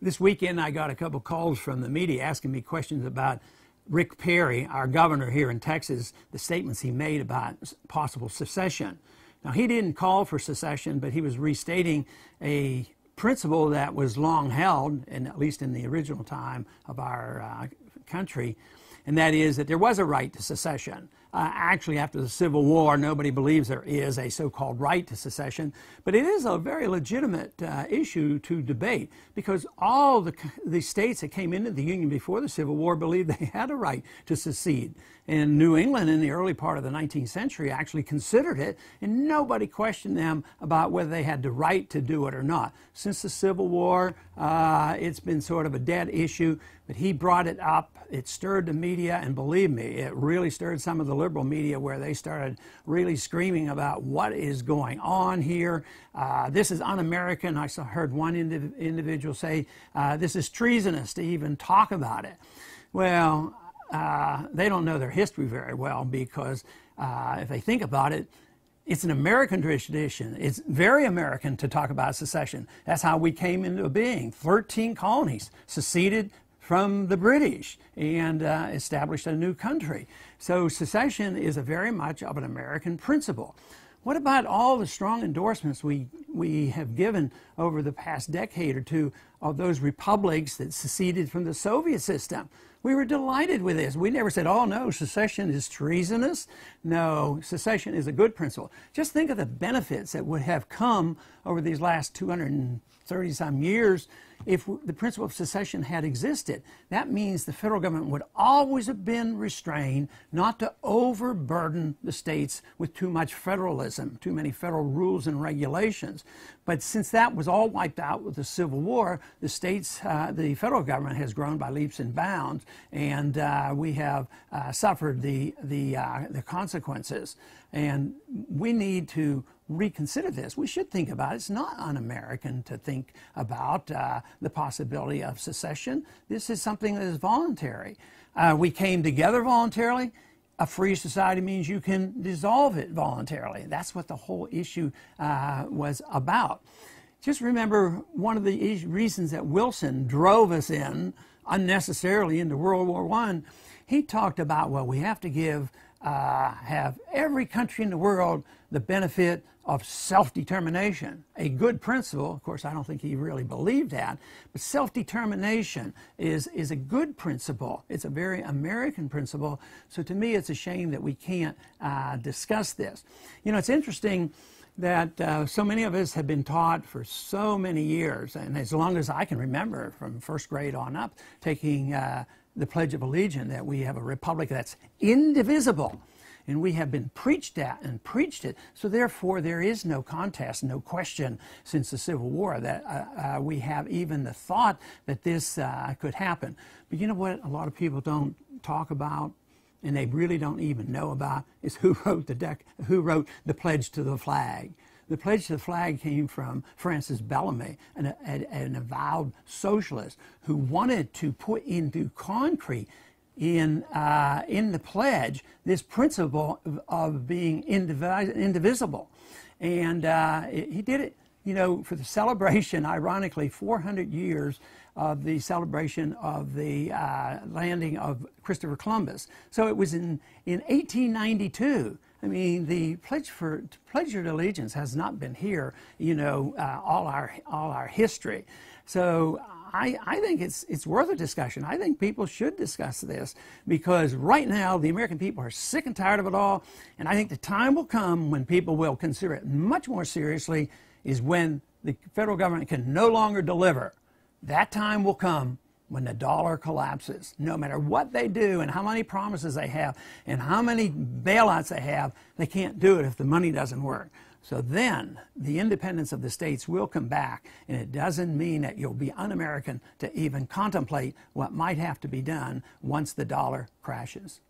This weekend I got a couple calls from the media asking me questions about Rick Perry, our governor here in Texas, the statements he made about possible secession. Now, he didn't call for secession, but he was restating a principle that was long held, and at least in the original time of our country, and that is that there was a right to secession. Actually, after the Civil War, nobody believes there is a so-called right to secession, but it is a very legitimate issue to debate because all the states that came into the Union before the Civil War believed they had a right to secede. And New England in the early part of the 19th century actually considered it, and nobody questioned them about whether they had the right to do it or not. Since the Civil War, it's been sort of a dead issue, but he brought it up. It stirred the media, and believe me, it really stirred some of the liberal media where they started really screaming about what is going on here. This is un-American. I heard one individual say, this is treasonous to even talk about it. Well, they don't know their history very well because if they think about it, it's an American tradition. It's very American to talk about secession. That's how we came into being. 13 colonies seceded from the British and established a new country. So secession is a very much of an American principle. What about all the strong endorsements we have given over the past decade or two of those republics that seceded from the Soviet system? We were delighted with this. We never said, oh no, secession is treasonous. No, secession is a good principle. Just think of the benefits that would have come over these last 230-some years if the principle of secession had existed. That means the federal government would always have been restrained not to overburden the states with too much federalism, too many federal rules and regulations. But since that was all wiped out with the Civil War, the states, the federal government has grown by leaps and bounds, and we have suffered the consequences. And we need to reconsider this. We should think about it. It's not un-American to think about the possibility of secession. This is something that is voluntary. We came together voluntarily. A free society means you can dissolve it voluntarily. That's what the whole issue was about. Just remember one of the reasons that Wilson drove us in unnecessarily into World War I. He talked about, well, we have to have every country in the world the benefit of self-determination, a good principle. Of course, I don't think he really believed that, but self-determination is a good principle. It's a very American principle. So to me, it's a shame that we can't discuss this. You know, it's interesting that so many of us have been taught for so many years, and as long as I can remember from first grade on up, taking the Pledge of Allegiance, that we have a republic that's indivisible. And we have been preached at and preached it. So therefore, there is no contest, no question since the Civil War that we have even the thought that this could happen. But you know what a lot of people don't talk about, and they really don't even know about, is who wrote the Pledge to the Flag. The Pledge to the Flag came from Francis Bellamy, an avowed socialist who wanted to put into concrete in the pledge this principle of being indivisible. And he did it, you know, for the celebration, ironically, 400 years of the celebration of the landing of Christopher Columbus. So it was in 1892. I mean, the Pledge of Allegiance has not been here, you know, all our history. So I think it's worth a discussion. I think people should discuss this because right now the American people are sick and tired of it all, and I think the time will come when people will consider it much more seriously, is when the federal government can no longer deliver. That time will come when the dollar collapses. No matter what they do and how many promises they have and how many bailouts they have, they can't do it if the money doesn't work. So then the independence of the states will come back, and it doesn't mean that you'll be un-American to even contemplate what might have to be done once the dollar crashes.